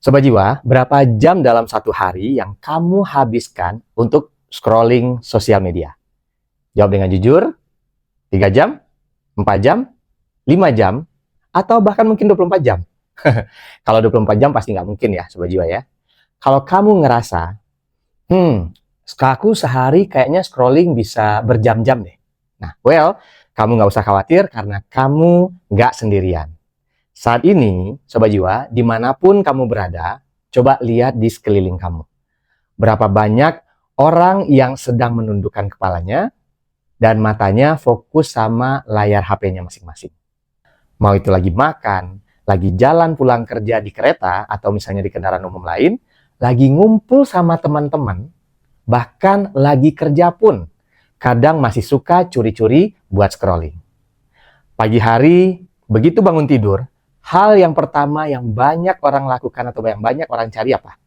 Sobat Jiwa, berapa jam dalam satu hari yang kamu habiskan untuk scrolling sosial media? Jawab dengan jujur, 3 jam, 4 jam, 5 jam, atau bahkan mungkin 24 jam. Kalau 24 jam pasti nggak mungkin ya, Sobat Jiwa ya. Kalau kamu ngerasa, aku sehari kayaknya scrolling bisa berjam-jam deh. Nah, kamu nggak usah khawatir karena kamu nggak sendirian. Saat ini, Sobat Jiwa, dimanapun kamu berada, coba lihat di sekeliling kamu. Berapa banyak orang yang sedang menundukkan kepalanya dan matanya fokus sama layar HP-nya masing-masing. Mau itu lagi makan, lagi jalan pulang kerja di kereta, atau misalnya di kendaraan umum lain, lagi ngumpul sama teman-teman, bahkan lagi kerja pun, kadang masih suka curi-curi buat scrolling. Pagi hari, begitu bangun tidur, hal yang pertama yang banyak orang lakukan atau yang banyak orang cari apa?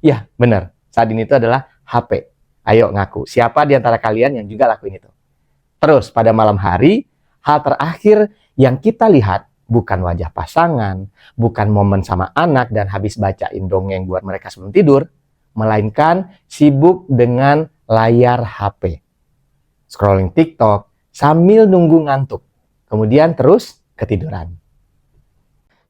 Ya, benar. Saat ini itu adalah HP. Ayo ngaku. Siapa di antara kalian yang juga lakuin itu? Terus, pada malam hari, hal terakhir yang kita lihat bukan wajah pasangan, bukan momen sama anak dan habis bacain dongeng buat mereka sebelum tidur, melainkan sibuk dengan layar HP. Scrolling TikTok sambil nunggu ngantuk. Kemudian terus ketiduran.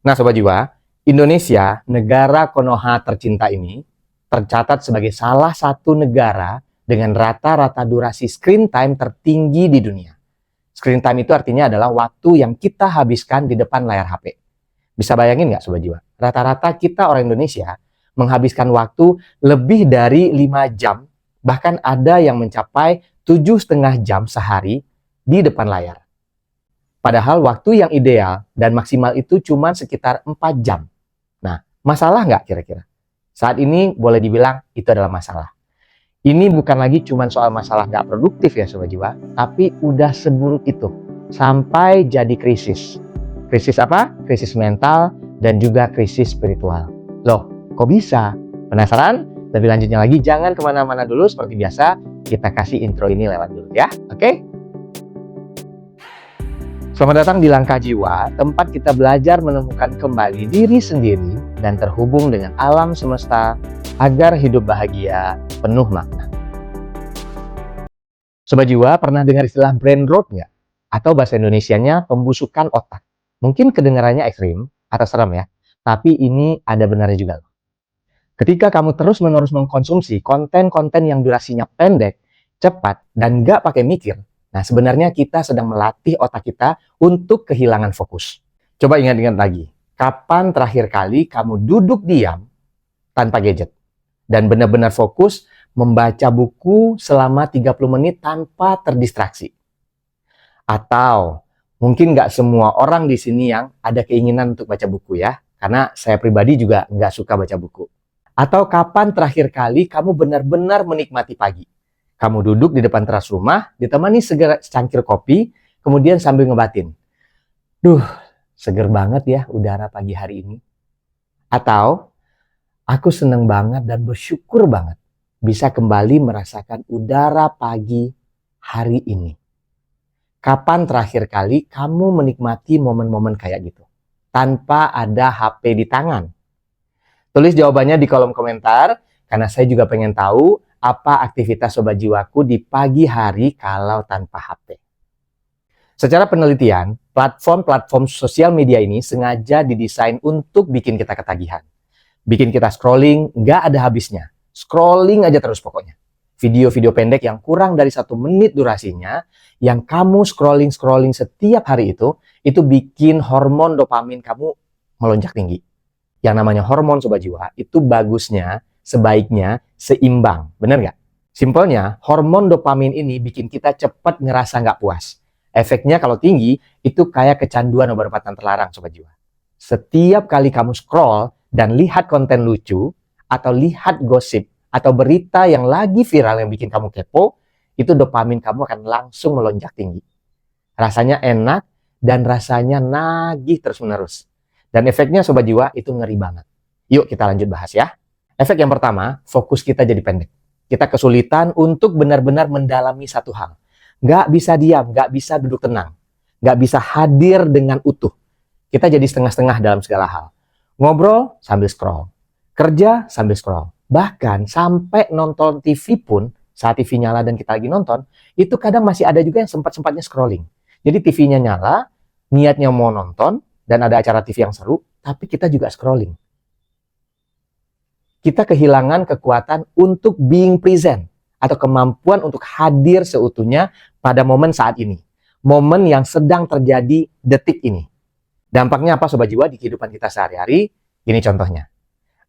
Nah, Sobat Jiwa, Indonesia, negara Konoha tercinta ini, tercatat sebagai salah satu negara dengan rata-rata durasi screen time tertinggi di dunia. Screen time itu artinya adalah waktu yang kita habiskan di depan layar HP. Bisa bayangin nggak, Sobat Jiwa? Rata-rata kita orang Indonesia menghabiskan waktu lebih dari 5 jam, bahkan ada yang mencapai 7,5 jam sehari di depan layar. Padahal waktu yang ideal dan maksimal itu cuma sekitar 4 jam. Nah, masalah nggak kira-kira? Saat ini boleh dibilang itu adalah masalah. Ini bukan lagi cuma soal masalah nggak produktif ya Sobat Jiwa, tapi udah seburuk itu. Sampai jadi krisis. Krisis apa? Krisis mental dan juga krisis spiritual. Loh, kok bisa? Penasaran? Lebih lanjutnya lagi, jangan kemana-mana dulu. Seperti biasa, kita kasih intro ini lewat dulu ya, oke? Selamat datang di Langkah Jiwa, tempat kita belajar menemukan kembali diri sendiri dan terhubung dengan alam semesta agar hidup bahagia penuh makna. Sobat Jiwa, pernah dengar istilah brain rot nggak? Atau bahasa Indonesianya pembusukan otak. Mungkin kedengarannya ekstrim atau serem ya, tapi ini ada benarnya juga loh. Ketika kamu terus-menerus mengkonsumsi konten-konten yang durasinya pendek, cepat, dan nggak pakai mikir, nah, sebenarnya kita sedang melatih otak kita untuk kehilangan fokus. Coba ingat-ingat lagi, kapan terakhir kali kamu duduk diam tanpa gadget dan benar-benar fokus membaca buku selama 30 menit tanpa terdistraksi? Atau mungkin nggak semua orang di sini yang ada keinginan untuk baca buku ya, karena saya pribadi juga nggak suka baca buku. Atau kapan terakhir kali kamu benar-benar menikmati pagi? Kamu duduk di depan teras rumah, ditemani secangkir kopi, kemudian sambil ngebatin. Duh, seger banget ya udara pagi hari ini. Atau, aku seneng banget dan bersyukur banget bisa kembali merasakan udara pagi hari ini. Kapan terakhir kali kamu menikmati momen-momen kayak gitu? Tanpa ada HP di tangan. Tulis jawabannya di kolom komentar, karena saya juga pengen tahu apa aktivitas Sobat Jiwaku di pagi hari kalau tanpa HP. Secara penelitian, platform-platform sosial media ini sengaja didesain untuk bikin kita ketagihan. Bikin kita scrolling, nggak ada habisnya. Scrolling aja terus pokoknya. Video-video pendek yang kurang dari 1 menit durasinya, yang kamu scrolling setiap hari itu bikin hormon dopamin kamu melonjak tinggi. Yang namanya hormon Sobat Jiwa, itu bagusnya, sebaiknya seimbang, bener nggak? Simpelnya, hormon dopamin ini bikin kita cepat ngerasa nggak puas. Efeknya kalau tinggi, itu kayak kecanduan obat-obatan terlarang Sobat Jiwa. Setiap kali kamu scroll dan lihat konten lucu, atau lihat gosip, atau berita yang lagi viral yang bikin kamu kepo, itu dopamin kamu akan langsung melonjak tinggi. Rasanya enak dan rasanya nagih terus-menerus. Dan efeknya Sobat Jiwa itu ngeri banget. Yuk kita lanjut bahas ya. Efek yang pertama, fokus kita jadi pendek. Kita kesulitan untuk benar-benar mendalami satu hal. Nggak bisa diam, nggak bisa duduk tenang. Nggak bisa hadir dengan utuh. Kita jadi setengah-setengah dalam segala hal. Ngobrol sambil scroll. Kerja sambil scroll. Bahkan sampai nonton TV pun, saat TV nyala dan kita lagi nonton, itu kadang masih ada juga yang sempat-sempatnya scrolling. Jadi TV-nya nyala, niatnya mau nonton, dan ada acara TV yang seru, tapi kita juga scrolling. Kita kehilangan kekuatan untuk being present, atau kemampuan untuk hadir seutuhnya pada momen saat ini. Momen yang sedang terjadi detik ini. Dampaknya apa Sobat Jiwa di kehidupan kita sehari-hari? Ini contohnya.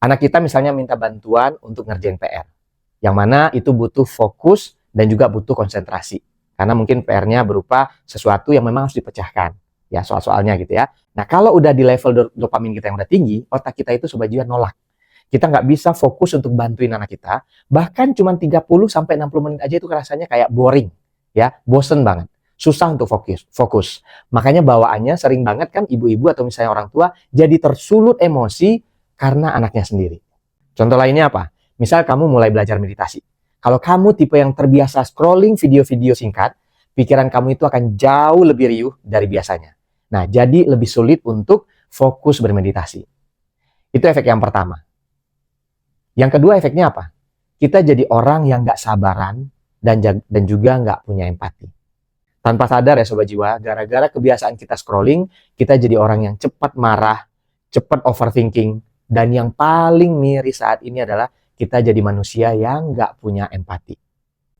Anak kita misalnya minta bantuan untuk ngerjain PR. Yang mana itu butuh fokus dan juga butuh konsentrasi. Karena mungkin PR-nya berupa sesuatu yang memang harus dipecahkan. Ya, soal-soalnya gitu ya. Nah, kalau udah di level dopamin kita yang udah tinggi, otak kita itu Sobat Jiwa nolak. Kita nggak bisa fokus untuk bantuin anak kita. Bahkan cuma 30-60 menit aja itu rasanya kayak boring. Ya, bosen banget. Susah untuk fokus. Makanya bawaannya sering banget kan ibu-ibu atau misalnya orang tua jadi tersulut emosi karena anaknya sendiri. Contoh lainnya apa? Misal kamu mulai belajar meditasi. Kalau kamu tipe yang terbiasa scrolling video-video singkat, pikiran kamu itu akan jauh lebih riuh dari biasanya. Nah, jadi lebih sulit untuk fokus bermeditasi. Itu efek yang pertama. Yang kedua efeknya apa? Kita jadi orang yang nggak sabaran dan juga nggak punya empati. Tanpa sadar ya Sobat Jiwa, gara-gara kebiasaan kita scrolling, kita jadi orang yang cepat marah, cepat overthinking, dan yang paling miris saat ini adalah kita jadi manusia yang nggak punya empati.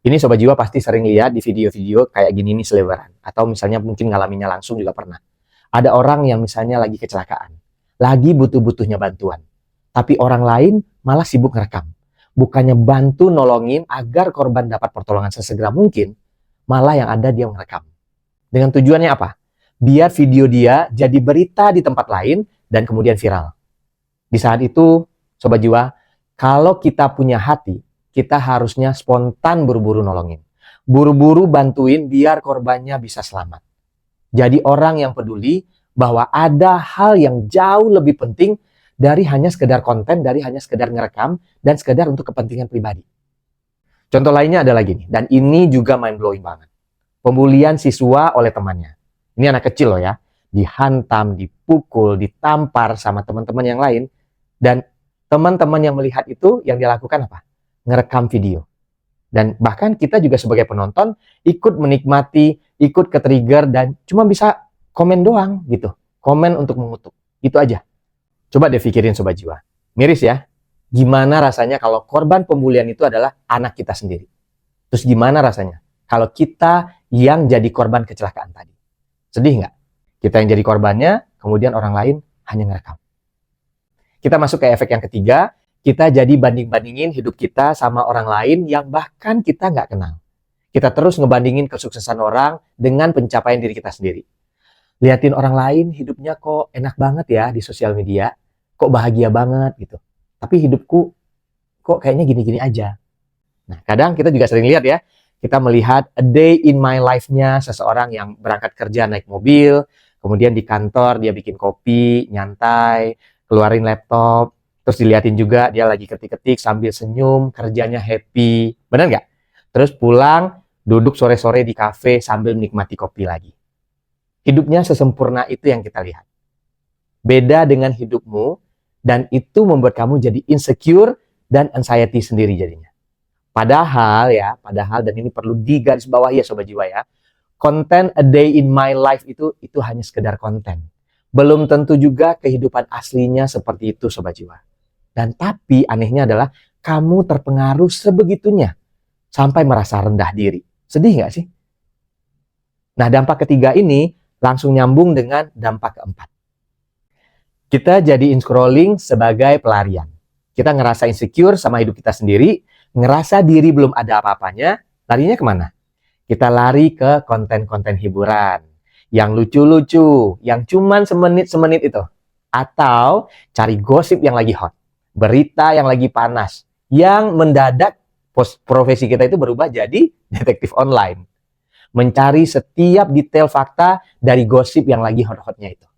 Ini Sobat Jiwa pasti sering lihat di video-video kayak gini nih selebaran. Atau misalnya mungkin ngalaminnya langsung juga pernah. Ada orang yang misalnya lagi kecelakaan. Lagi butuh-butuhnya bantuan. Tapi orang lain malah sibuk ngerekam. Bukannya bantu nolongin agar korban dapat pertolongan sesegera mungkin, malah yang ada dia merekam. Dengan tujuannya apa? Biar video dia jadi berita di tempat lain dan kemudian viral. Di saat itu, Sobat Jiwa, kalau kita punya hati, kita harusnya spontan buru-buru nolongin. Buru-buru bantuin biar korbannya bisa selamat. Jadi orang yang peduli bahwa ada hal yang jauh lebih penting dari hanya sekedar konten, dari hanya sekedar ngerekam, dan sekedar untuk kepentingan pribadi. Contoh lainnya ada lagi nih, dan ini juga mind-blowing banget. Pembulian siswa oleh temannya. Ini anak kecil loh ya. Dihantam, dipukul, ditampar sama teman-teman yang lain. Dan teman-teman yang melihat itu, yang dia lakukan apa? Ngerekam video. Dan bahkan kita juga sebagai penonton, ikut menikmati, ikut ke-trigger, dan cuma bisa komen doang gitu. Komen untuk mengutuk. Itu aja. Coba deh pikirin Sobat Jiwa. Miris ya? Gimana rasanya kalau korban pembulian itu adalah anak kita sendiri? Terus gimana rasanya kalau kita yang jadi korban kecelakaan tadi? Sedih nggak? Kita yang jadi korbannya, kemudian orang lain hanya ngerekam. Kita masuk ke efek yang ketiga, kita jadi banding-bandingin hidup kita sama orang lain yang bahkan kita nggak kenal. Kita terus ngebandingin kesuksesan orang dengan pencapaian diri kita sendiri. Liatin orang lain hidupnya kok enak banget ya di sosial media, kok bahagia banget gitu. Tapi hidupku kok kayaknya gini-gini aja. Nah, kadang kita juga sering lihat ya, kita melihat a day in my life-nya seseorang yang berangkat kerja naik mobil, kemudian di kantor dia bikin kopi, nyantai, keluarin laptop, terus diliatin juga dia lagi ketik-ketik sambil senyum, kerjanya happy. Benar nggak? Terus pulang, duduk sore-sore di kafe sambil menikmati kopi lagi. Hidupnya sesempurna itu yang kita lihat. Beda dengan hidupmu, dan itu membuat kamu jadi insecure dan anxiety sendiri jadinya. Padahal dan ini perlu digarisbawahi ya Sobat Jiwa ya. Konten a day in my life itu hanya sekedar konten. Belum tentu juga kehidupan aslinya seperti itu Sobat Jiwa. Dan tapi anehnya adalah kamu terpengaruh sebegitunya sampai merasa rendah diri. Sedih nggak sih? Nah, dampak ketiga ini langsung nyambung dengan dampak keempat. Kita jadiin scrolling sebagai pelarian. Kita ngerasa insecure sama hidup kita sendiri, ngerasa diri belum ada apa-apanya, larinya kemana? Kita lari ke konten-konten hiburan, yang lucu-lucu, yang cuman semenit itu. Atau cari gosip yang lagi hot, berita yang lagi panas, yang mendadak profesi kita itu berubah jadi detektif online. Mencari setiap detail fakta dari gosip yang lagi hot-hotnya itu.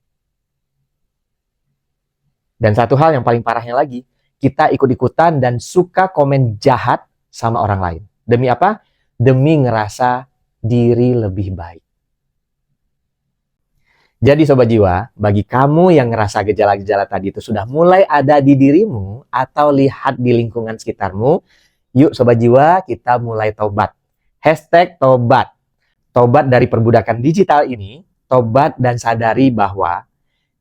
Dan satu hal yang paling parahnya lagi, kita ikut-ikutan dan suka komen jahat sama orang lain. Demi apa? Demi ngerasa diri lebih baik. Jadi Sobat Jiwa, bagi kamu yang ngerasa gejala-gejala tadi itu sudah mulai ada di dirimu atau lihat di lingkungan sekitarmu, yuk Sobat Jiwa, kita mulai tobat. Hashtag tobat. Tobat dari perbudakan digital ini, tobat dan sadari bahwa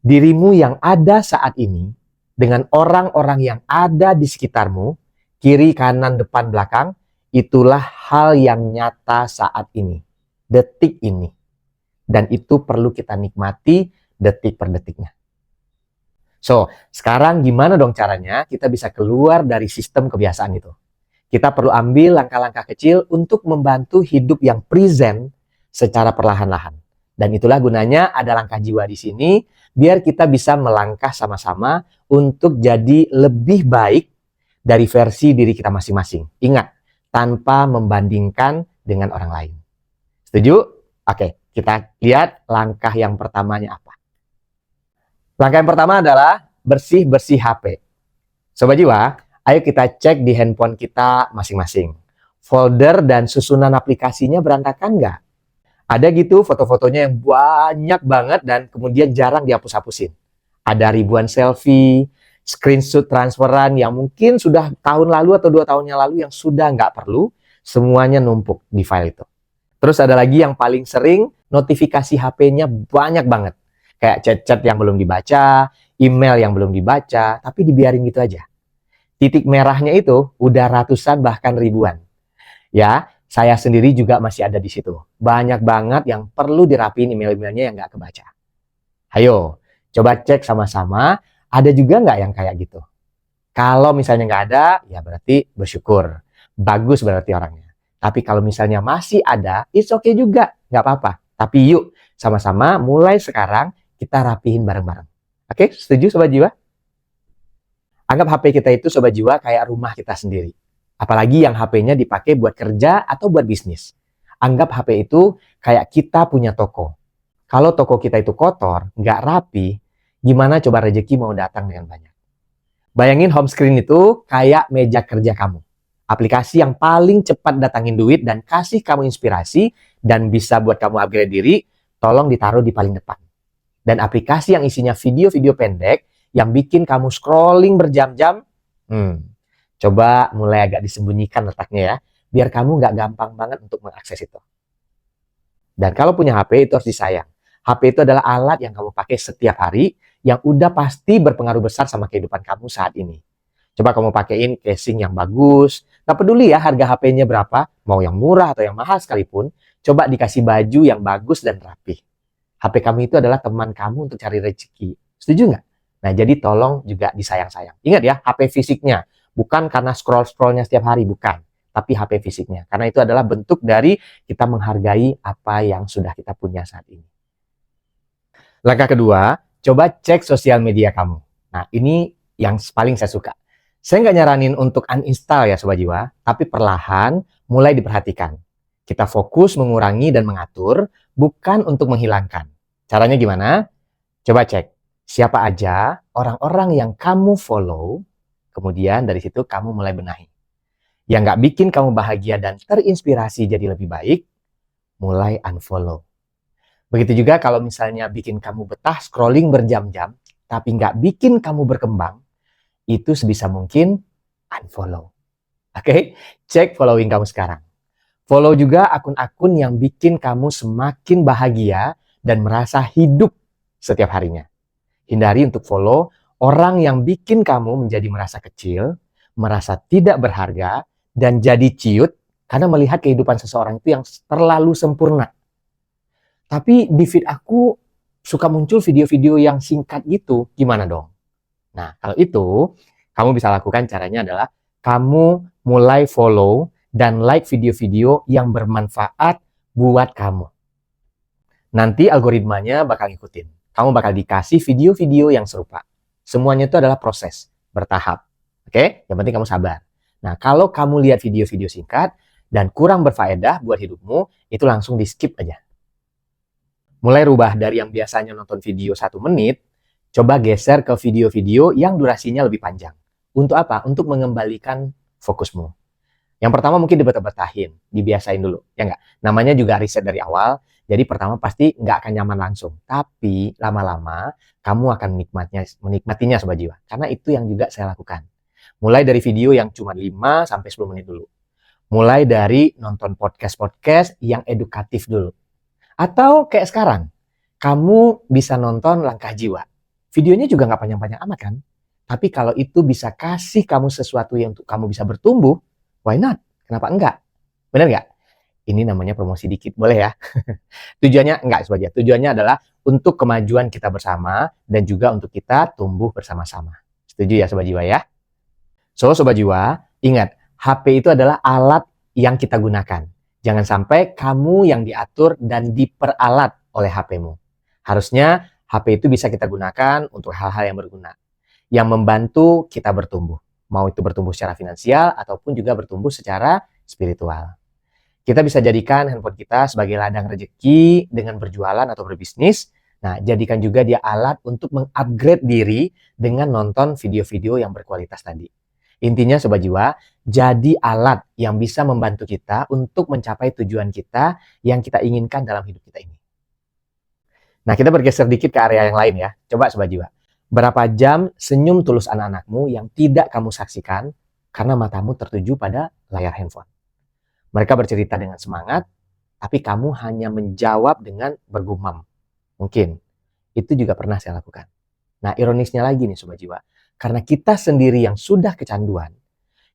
dirimu yang ada saat ini dengan orang-orang yang ada di sekitarmu, kiri, kanan, depan, belakang, itulah hal yang nyata saat ini, detik ini. Dan itu perlu kita nikmati detik per detiknya. So, sekarang gimana dong caranya kita bisa keluar dari sistem kebiasaan itu? Kita perlu ambil langkah-langkah kecil untuk membantu hidup yang present secara perlahan-lahan. Dan itulah gunanya ada langkah jiwa di sini, biar kita bisa melangkah sama-sama untuk jadi lebih baik dari versi diri kita masing-masing. Ingat, tanpa membandingkan dengan orang lain. Setuju? Oke. Kita lihat langkah yang pertamanya apa. Langkah yang pertama adalah bersih-bersih HP. Sobat Jiwa, ayo kita cek di handphone kita masing-masing. Folder dan susunan aplikasinya berantakan nggak? Ada gitu foto-fotonya yang banyak banget dan kemudian jarang dihapus-hapusin. Ada ribuan selfie, screenshot transferan yang mungkin sudah tahun lalu atau 2 tahunnya lalu yang sudah nggak perlu, semuanya numpuk di file itu. Terus ada lagi yang paling sering, notifikasi HP-nya banyak banget. Kayak chat-chat yang belum dibaca, email yang belum dibaca, tapi dibiarin gitu aja. Titik merahnya itu udah ratusan bahkan ribuan. Ya, saya sendiri juga masih ada di situ. Banyak banget yang perlu dirapiin email-emailnya yang nggak kebaca. Ayo, coba cek sama-sama, ada juga nggak yang kayak gitu? Kalau misalnya nggak ada, ya berarti bersyukur. Bagus berarti orangnya. Tapi kalau misalnya masih ada, it's okay juga, nggak apa-apa. Tapi yuk, sama-sama mulai sekarang kita rapihin bareng-bareng. Oke, setuju Sobat Jiwa? Anggap HP kita itu Sobat Jiwa kayak rumah kita sendiri. Apalagi yang HP-nya dipakai buat kerja atau buat bisnis. Anggap HP itu kayak kita punya toko. Kalau toko kita itu kotor, nggak rapi, gimana coba rezeki mau datang dengan banyak? Bayangin home screen itu kayak meja kerja kamu. Aplikasi yang paling cepat datangin duit dan kasih kamu inspirasi dan bisa buat kamu upgrade diri, tolong ditaruh di paling depan. Dan aplikasi yang isinya video-video pendek yang bikin kamu scrolling berjam-jam, coba mulai agak disembunyikan letaknya ya, biar kamu nggak gampang banget untuk mengakses itu. Dan kalau punya HP itu harus disayang. HP itu adalah alat yang kamu pakai setiap hari yang udah pasti berpengaruh besar sama kehidupan kamu saat ini. Coba kamu pakein casing yang bagus. Nggak peduli ya harga HP-nya berapa, mau yang murah atau yang mahal sekalipun, coba dikasih baju yang bagus dan rapi. HP kamu itu adalah teman kamu untuk cari rezeki. Setuju nggak? Nah, jadi tolong juga disayang-sayang. Ingat ya, HP fisiknya. Bukan karena scroll-scrollnya setiap hari, bukan. Tapi HP fisiknya. Karena itu adalah bentuk dari kita menghargai apa yang sudah kita punya saat ini. Langkah kedua, coba cek sosial media kamu. Nah, ini yang paling saya suka. Saya nggak nyaranin untuk uninstall ya Sobat Jiwa, tapi perlahan mulai diperhatikan. Kita fokus mengurangi dan mengatur, bukan untuk menghilangkan. Caranya gimana? Coba cek siapa aja orang-orang yang kamu follow, kemudian dari situ kamu mulai benahi. Yang nggak bikin kamu bahagia dan terinspirasi jadi lebih baik, mulai unfollow. Begitu juga kalau misalnya bikin kamu betah scrolling berjam-jam, tapi nggak bikin kamu berkembang, itu sebisa mungkin unfollow. Oke? Cek following kamu sekarang. Follow juga akun-akun yang bikin kamu semakin bahagia dan merasa hidup setiap harinya. Hindari untuk follow orang yang bikin kamu menjadi merasa kecil, merasa tidak berharga, dan jadi ciut karena melihat kehidupan seseorang itu yang terlalu sempurna. Tapi di feed aku suka muncul video-video yang singkat gitu, gimana dong? Nah, kalau itu, kamu bisa lakukan caranya adalah kamu mulai follow dan like video-video yang bermanfaat buat kamu. Nanti algoritmanya bakal ngikutin. Kamu bakal dikasih video-video yang serupa. Semuanya itu adalah proses, bertahap. Oke? Yang penting kamu sabar. Nah, kalau kamu lihat video-video singkat dan kurang berfaedah buat hidupmu, itu langsung di-skip aja. Mulai rubah dari yang biasanya nonton video 1 menit, coba geser ke video-video yang durasinya lebih panjang. Untuk apa? Untuk mengembalikan fokusmu. Yang pertama mungkin dibetah-betahin, dibiasain dulu, ya nggak? Namanya juga riset dari awal, jadi pertama pasti nggak akan nyaman langsung. Tapi lama-lama kamu akan menikmatinya Sobat Jiwa. Karena itu yang juga saya lakukan. Mulai dari video yang cuma 5 sampai 10 menit dulu. Mulai dari nonton podcast-podcast yang edukatif dulu. Atau kayak sekarang, kamu bisa nonton Langkah Jiwa. Videonya juga nggak panjang-panjang amat kan? Tapi kalau itu bisa kasih kamu sesuatu yang untuk kamu bisa bertumbuh, why not? Kenapa enggak? Benar nggak? Ini namanya promosi dikit, boleh ya? Tujuannya enggak Sobat Jiwa. Tujuannya adalah untuk kemajuan kita bersama dan juga untuk kita tumbuh bersama-sama. Setuju ya Sobat Jiwa ya? So Sobat Jiwa, ingat, HP itu adalah alat yang kita gunakan. Jangan sampai kamu yang diatur dan diperalat oleh HP-mu. Harusnya HP itu bisa kita gunakan untuk hal-hal yang berguna, yang membantu kita bertumbuh. Mau itu bertumbuh secara finansial ataupun juga bertumbuh secara spiritual. Kita bisa jadikan handphone kita sebagai ladang rezeki dengan berjualan atau berbisnis. Nah, jadikan juga dia alat untuk mengupgrade diri dengan nonton video-video yang berkualitas tadi. Intinya Sobat Jiwa, jadi alat yang bisa membantu kita untuk mencapai tujuan kita yang kita inginkan dalam hidup kita ini. Nah, kita bergeser dikit ke area yang lain ya. Coba Sobat Jiwa, berapa jam senyum tulus anak-anakmu yang tidak kamu saksikan karena matamu tertuju pada layar handphone? Mereka bercerita dengan semangat, tapi kamu hanya menjawab dengan bergumam. Mungkin. Itu juga pernah saya lakukan. Nah, ironisnya lagi nih Sobat Jiwa. Karena kita sendiri yang sudah kecanduan,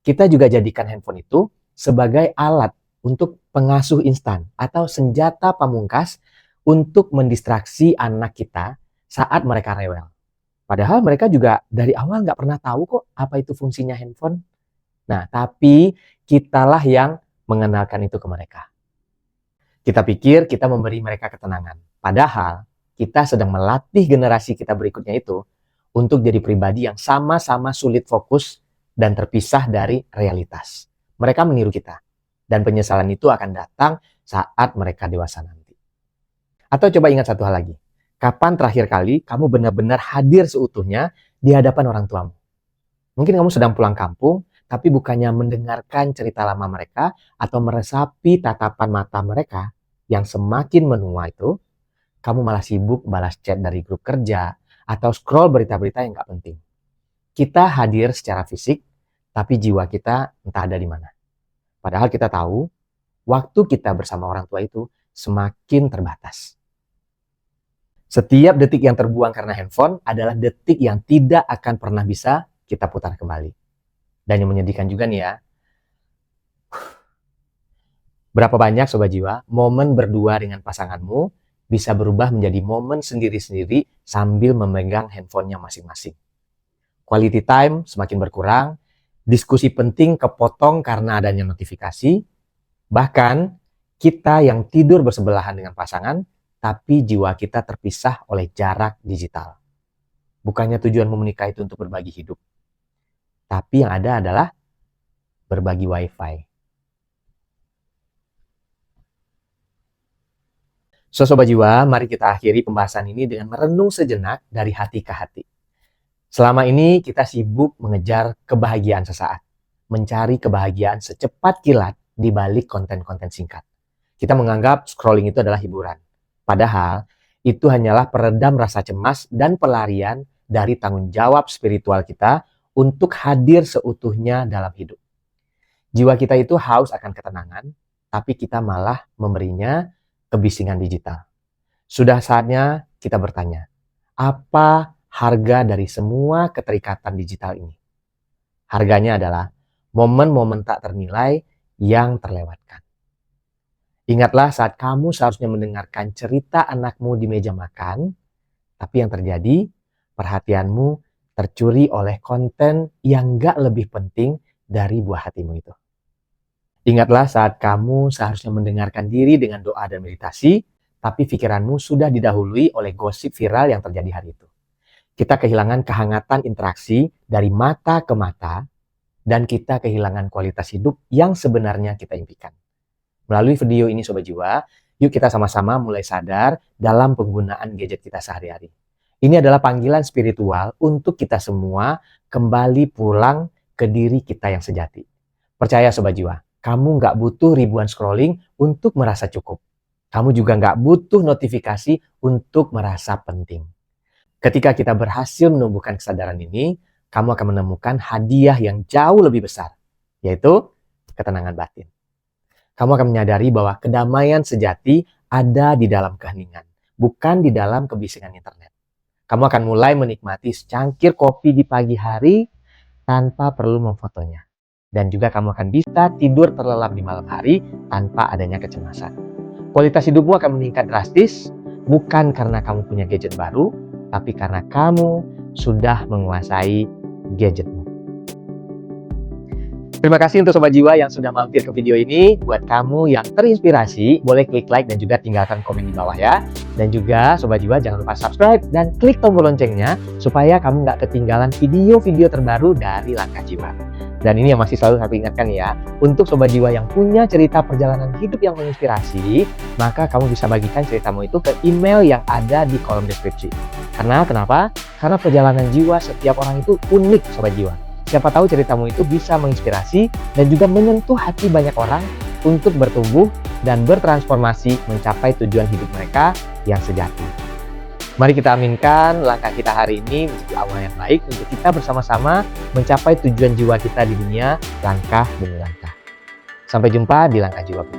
kita juga jadikan handphone itu sebagai alat untuk pengasuh instan atau senjata pamungkas untuk mendistraksi anak kita saat mereka rewel. Padahal mereka juga dari awal nggak pernah tahu kok apa itu fungsinya handphone. Nah, tapi kitalah yang mengenalkan itu ke mereka. Kita pikir kita memberi mereka ketenangan. Padahal kita sedang melatih generasi kita berikutnya itu untuk jadi pribadi yang sama-sama sulit fokus dan terpisah dari realitas. Mereka meniru kita. Dan penyesalan itu akan datang saat mereka dewasa nanti. Atau coba ingat satu hal lagi. Kapan terakhir kali kamu benar-benar hadir seutuhnya di hadapan orang tuamu? Mungkin kamu sedang pulang kampung, tapi bukannya mendengarkan cerita lama mereka atau meresapi tatapan mata mereka yang semakin menua itu, kamu malah sibuk balas chat dari grup kerja atau scroll berita-berita yang gak penting. Kita hadir secara fisik, tapi jiwa kita entah ada di mana. Padahal kita tahu, waktu kita bersama orang tua itu semakin terbatas. Setiap detik yang terbuang karena handphone adalah detik yang tidak akan pernah bisa kita putar kembali. Dan yang menyedihkan juga nih ya, berapa banyak Sobat Jiwa, momen berdua dengan pasanganmu bisa berubah menjadi momen sendiri-sendiri sambil memegang handphonenya masing-masing. Quality time semakin berkurang, diskusi penting kepotong karena adanya notifikasi, bahkan kita yang tidur bersebelahan dengan pasangan, tapi jiwa kita terpisah oleh jarak digital. Bukannya tujuanmu menikah itu untuk berbagi hidup, tapi yang ada adalah berbagi wifi. So Sobat Jiwa, mari kita akhiri pembahasan ini dengan merenung sejenak dari hati ke hati. Selama ini kita sibuk mengejar kebahagiaan sesaat, mencari kebahagiaan secepat kilat di balik konten-konten singkat. Kita menganggap scrolling itu adalah hiburan. Padahal itu hanyalah peredam rasa cemas dan pelarian dari tanggung jawab spiritual kita untuk hadir seutuhnya dalam hidup. Jiwa kita itu haus akan ketenangan, tapi kita malah memberinya kebisingan digital. Sudah saatnya kita bertanya, apa harga dari semua keterikatan digital ini? Harganya adalah momen-momen tak ternilai yang terlewatkan. Ingatlah saat kamu seharusnya mendengarkan cerita anakmu di meja makan, tapi yang terjadi, perhatianmu tercuri oleh konten yang gak lebih penting dari buah hatimu itu. Ingatlah saat kamu seharusnya mendengarkan diri dengan doa dan meditasi, tapi pikiranmu sudah didahului oleh gosip viral yang terjadi hari itu. Kita kehilangan kehangatan interaksi dari mata ke mata, dan kita kehilangan kualitas hidup yang sebenarnya kita impikan. Melalui video ini Sobat Jiwa, yuk kita sama-sama mulai sadar dalam penggunaan gadget kita sehari-hari. Ini adalah panggilan spiritual untuk kita semua kembali pulang ke diri kita yang sejati. Percaya Sobat Jiwa, Kamu nggak butuh ribuan scrolling untuk merasa cukup. Kamu juga nggak butuh notifikasi untuk merasa penting. Ketika kita berhasil menumbuhkan kesadaran ini, kamu akan menemukan hadiah yang jauh lebih besar, yaitu ketenangan batin. Kamu akan menyadari bahwa kedamaian sejati ada di dalam keheningan, bukan di dalam kebisingan internet. Kamu akan mulai menikmati secangkir kopi di pagi hari tanpa perlu memfotonya. Dan juga kamu akan bisa tidur terlelap di malam hari tanpa adanya kecemasan. Kualitas hidupmu akan meningkat drastis, bukan karena kamu punya gadget baru, tapi karena kamu sudah menguasai gadgetmu. Terima kasih untuk Sobat Jiwa yang sudah mampir ke video ini. Buat kamu yang terinspirasi, boleh klik like dan juga tinggalkan komen di bawah ya. Dan juga Sobat Jiwa jangan lupa subscribe dan klik tombol loncengnya supaya kamu nggak ketinggalan video-video terbaru dari Langkah Jiwa. Dan ini yang masih selalu aku ingatkan ya, untuk Sobat Jiwa yang punya cerita perjalanan hidup yang menginspirasi, maka kamu bisa bagikan ceritamu itu ke email yang ada di kolom deskripsi. Karena kenapa? Karena perjalanan jiwa setiap orang itu unik Sobat Jiwa. Siapa tahu ceritamu itu bisa menginspirasi dan juga menyentuh hati banyak orang untuk bertumbuh dan bertransformasi mencapai tujuan hidup mereka yang sejati. Mari kita aminkan langkah kita hari ini menjadi awal yang baik untuk kita bersama-sama mencapai tujuan jiwa kita di dunia langkah demi langkah. Sampai jumpa di Langkah Jiwa.